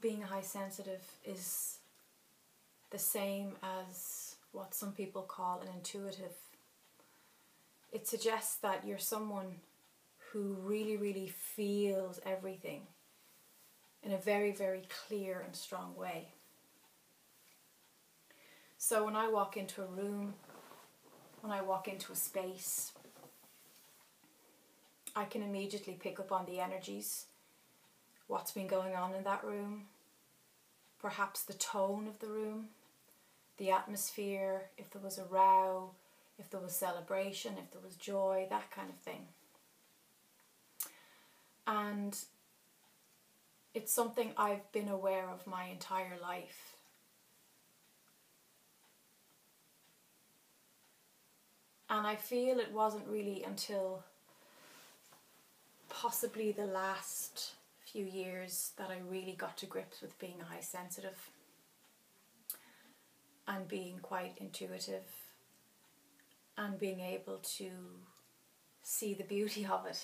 being a high sensitive is the same as what some people call an intuitive. It suggests that you're someone who really, really feels everything in a very, very clear and strong way. So when I walk into a room, when I walk into a space, I can immediately pick up on the energies, what's been going on in that room, perhaps the tone of the room, the atmosphere, if there was a row, if there was celebration, if there was joy, that kind of thing. And it's something I've been aware of my entire life. And I feel it wasn't really until possibly the last few years that I really got to grips with being a high sensitive and being quite intuitive and being able to see the beauty of it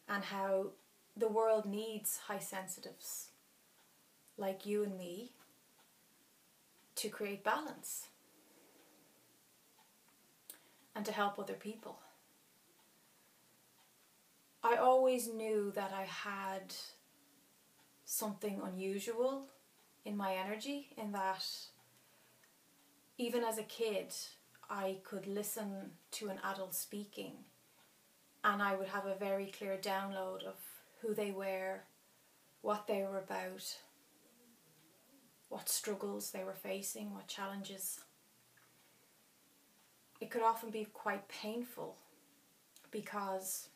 and how the world needs high sensitives like you and me to create balance and to help other people. I always knew that I had something unusual in my energy, in that even as a kid I could listen to an adult speaking and I would have a very clear download of who they were, what they were about, what struggles they were facing, what challenges. It could often be quite painful because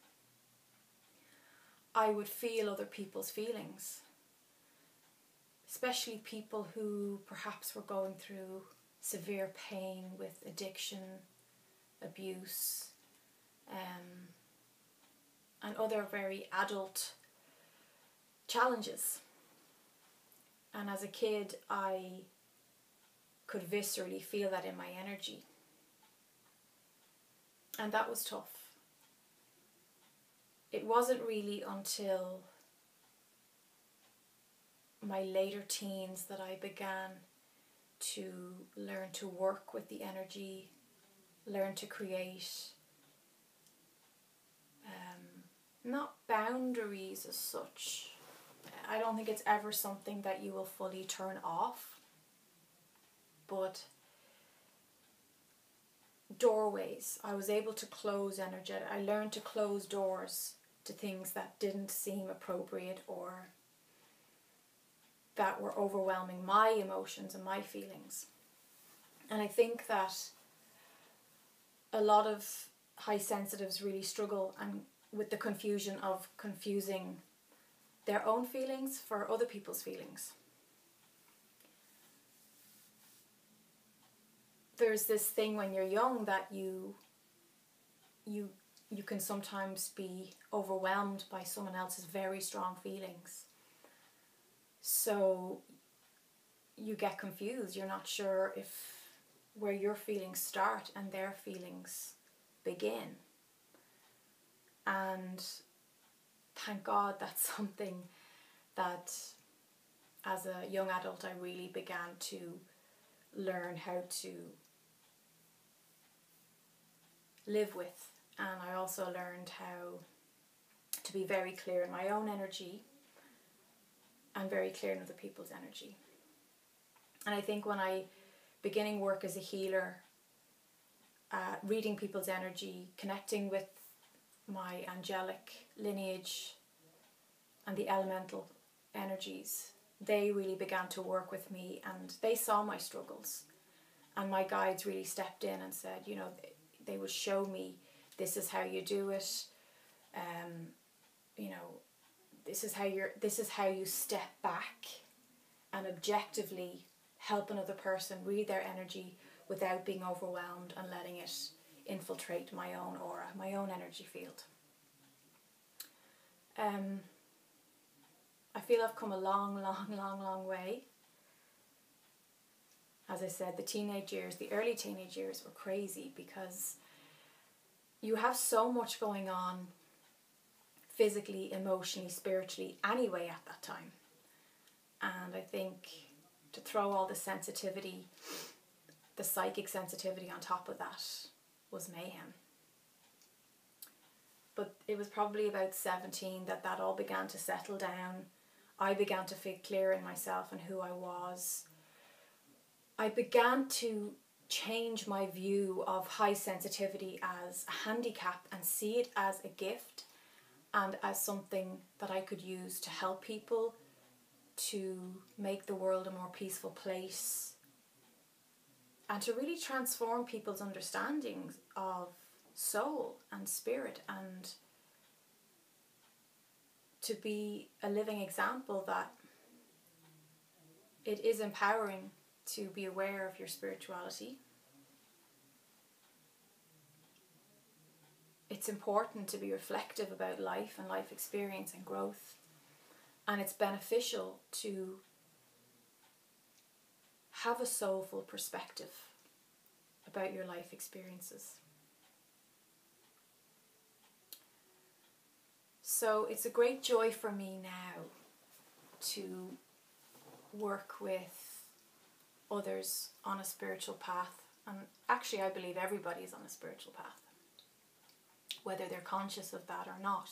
I would feel other people's feelings, especially people who perhaps were going through severe pain with addiction, abuse, and other very adult challenges. And as a kid, I could viscerally feel that in my energy. And that was tough. It wasn't really until my later teens that I began to learn to work with the energy, learn to create not boundaries as such. I don't think it's ever something that you will fully turn off, but doorways. I was able to close energetic. I learned to close doors to things that didn't seem appropriate or that were overwhelming my emotions and my feelings. And I think that a lot of high sensitives really struggle and with the confusion of confusing their own feelings for other people's feelings. There's this thing when you're young that you can sometimes be overwhelmed by someone else's very strong feelings. So you get confused. You're not sure if where your feelings start and their feelings begin. And thank God that's something that as a young adult I really began to learn how to live with. And I also learned how to be very clear in my own energy and very clear in other people's energy. And I think when I beginning work as a healer, reading people's energy, connecting with my angelic lineage and the elemental energies, they really began to work with me and they saw my struggles. And my guides really stepped in and said, you know, they would show me, this is how you do it, you know, this is how you step back and objectively help another person read their energy without being overwhelmed and letting it infiltrate my own aura, my own energy field. I feel I've come a long, long, long, long way. As I said, the early teenage years were crazy because you have so much going on physically, emotionally, spiritually anyway at that time. And And I think to throw all the sensitivity, the psychic sensitivity on top of that was mayhem. But it was probably about 17 that all began to settle down. I began to feel clear in myself and who I was. I began to change my view of high sensitivity as a handicap and see it as a gift and as something that I could use to help people, to make the world a more peaceful place, and to really transform people's understandings of soul and spirit, and to be a living example that it is empowering to be aware of your spirituality. It's important to be reflective about life and life experience and growth. And it's beneficial to have a soulful perspective about your life experiences. So it's a great joy for me now to work with others on a spiritual path. And actually I believe everybody is on a spiritual path, whether they're conscious of that or not.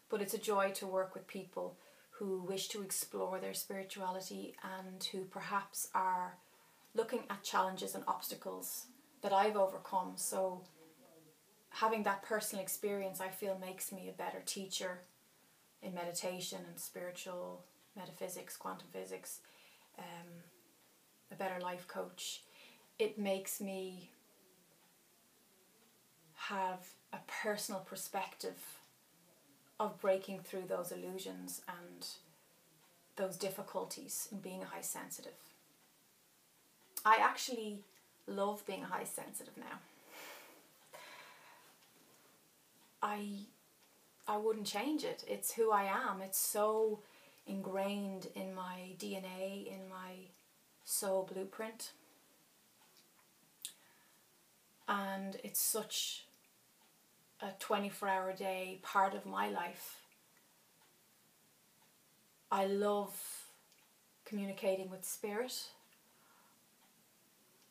But it's a joy to work with people who wish to explore their spirituality and who perhaps are looking at challenges and obstacles that I've overcome. So having that personal experience, I feel, makes me a better teacher in meditation and spiritual metaphysics, quantum physics, a better life coach. It makes me have a personal perspective of breaking through those illusions and those difficulties in being a high sensitive. I actually love being a high sensitive now. I wouldn't change it. It's who I am. It's so ingrained in my DNA, in my soul blueprint. And it's such a 24-hour-a-day part of my life. I love communicating with spirit.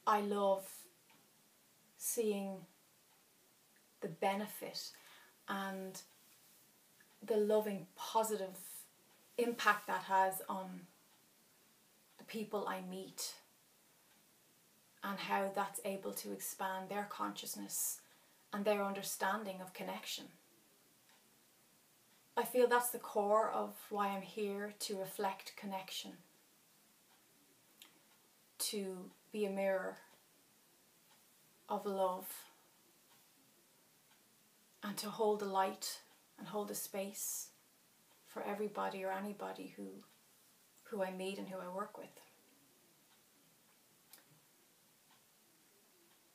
I love seeing the benefit and the loving, positive impact that has on the people I meet, and how that's able to expand their consciousness and their understanding of connection. I feel that's the core of why I'm here, to reflect connection, to be a mirror of love, and to hold the light and hold the space for everybody or anybody who I meet and who I work with.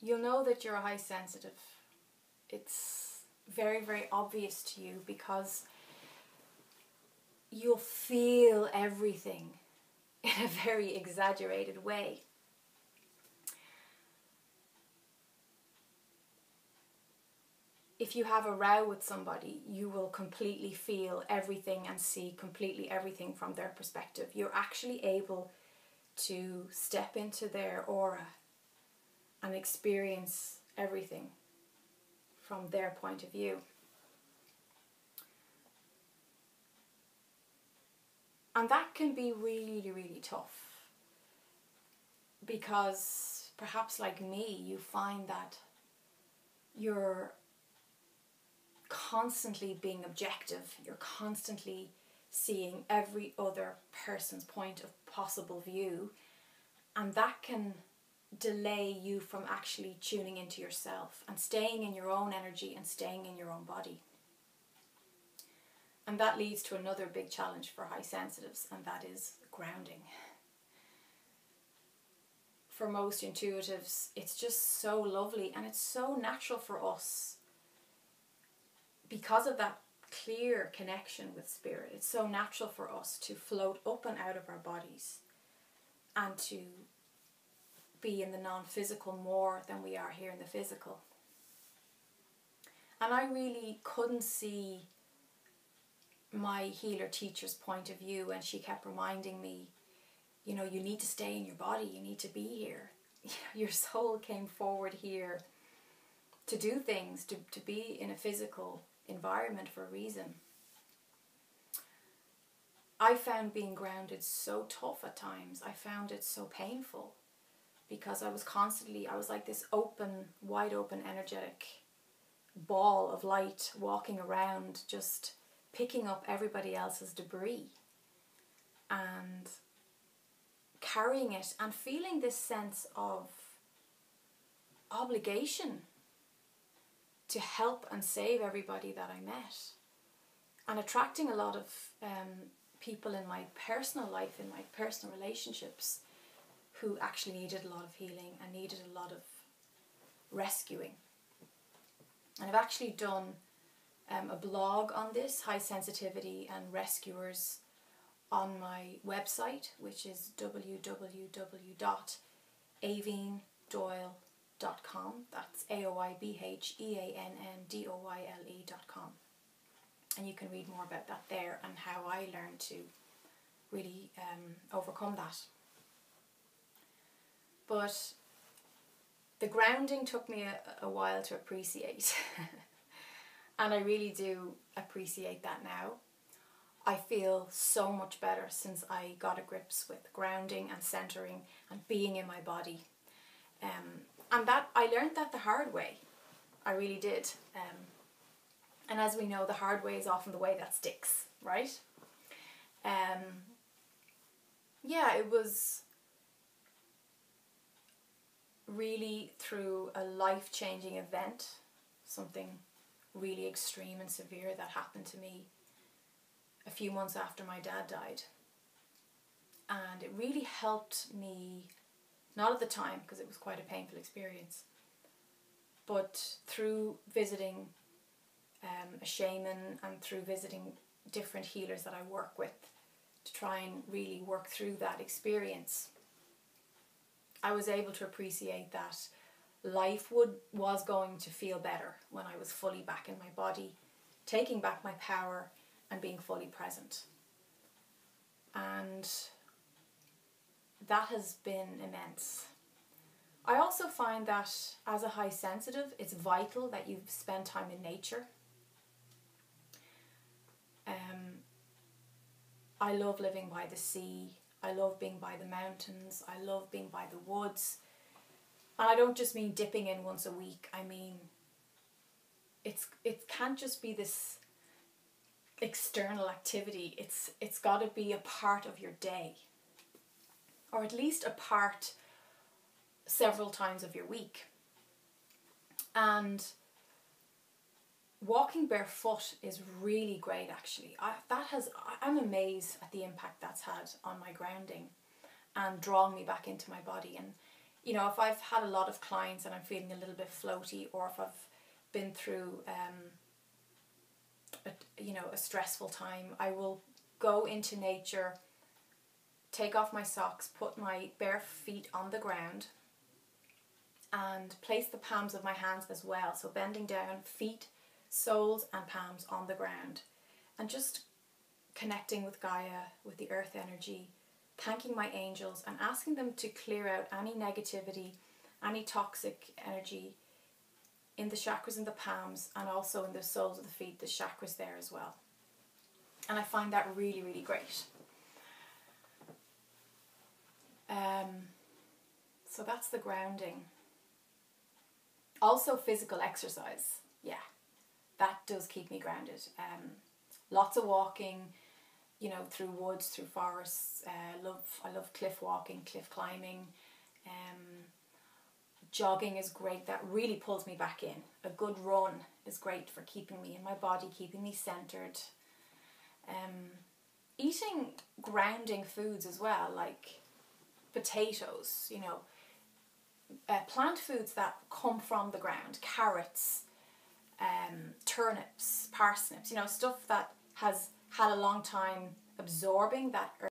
You'll know that you're a high sensitive. It's very, very obvious to you because you'll feel everything in a very exaggerated way. If you have a row with somebody, you will completely feel everything and see completely everything from their perspective. You're actually able to step into their aura and experience everything from their point of view. And that can be really, really tough, because perhaps like me, you find that you're constantly being objective. You're constantly seeing every other person's point of possible view, and that can delay you from actually tuning into yourself and staying in your own energy and staying in your own body. And that leads to another big challenge for high sensitives, and that is grounding. For most intuitives, it's just so lovely and it's so natural for us, because of that clear connection with spirit. It's so natural for us to float up and out of our bodies and to be in the non-physical more than we are here in the physical. And I really couldn't see my healer teacher's point of view, and she kept reminding me you know, you need to stay in your body, you need to be here. Your soul came forward here to do things, to be in a physical environment for a reason. I found being grounded so tough at times. I found it so painful because I was like this wide open, energetic ball of light walking around, just picking up everybody else's debris and carrying it and feeling this sense of obligation to help and save everybody that I met, and attracting a lot of people in my personal life, in my personal relationships, who actually needed a lot of healing and needed a lot of rescuing. And I've actually done a blog on this, high sensitivity and rescuers, on my website, which is www.aoibheandoyle.com. That's AOIBHEANNDOYLE.com. And you can read more about that there and how I learned to really overcome that. But the grounding took me a while to appreciate. And I really do appreciate that now. I feel so much better since I got a grips with grounding and centering and being in my body. And that I learned that the hard way. I really did. And as we know, the hard way is often the way that sticks, right? Yeah, it was really through a life-changing event, something really extreme and severe that happened to me a few months after my dad died. And it really helped me, not at the time because it was quite a painful experience, but through visiting a shaman and through visiting different healers that I work with to try and really work through that experience, I was able to appreciate that life was going to feel better when I was fully back in my body, taking back my power and being fully present. And that has been immense. I also find that as a high sensitive, it's vital that you spend time in nature. I love living by the sea. I love being by the mountains. I love being by the woods. And I don't just mean dipping in once a week. I mean, it can't just be this external activity. It's got to be a part of your day, or at least a part several times of your week. And walking barefoot is really great, actually. I'm amazed at the impact that's had on my grounding and drawing me back into my body. And you know, if I've had a lot of clients and I'm feeling a little bit floaty, or if I've been through a stressful time, I will go into nature, take off my socks, put my bare feet on the ground, and place the palms of my hands as well. So bending down, feet, soles and palms on the ground, and just connecting with Gaia, with the earth energy, thanking my angels and asking them to clear out any negativity, any toxic energy in the chakras in the palms and also in the soles of the feet, the chakras there as well. And I find that really, really great. So that's the grounding. Also physical exercise. Yeah, that does keep me grounded. Lots of walking, you know, through woods, through forests. I love cliff walking, cliff climbing. Jogging is great. That really pulls me back in. A good run is great for keeping me in my body, keeping me centered. Eating grounding foods as well, like potatoes, you know, plant foods that come from the ground, carrots, turnips, parsnips, you know, stuff that has had a long time absorbing that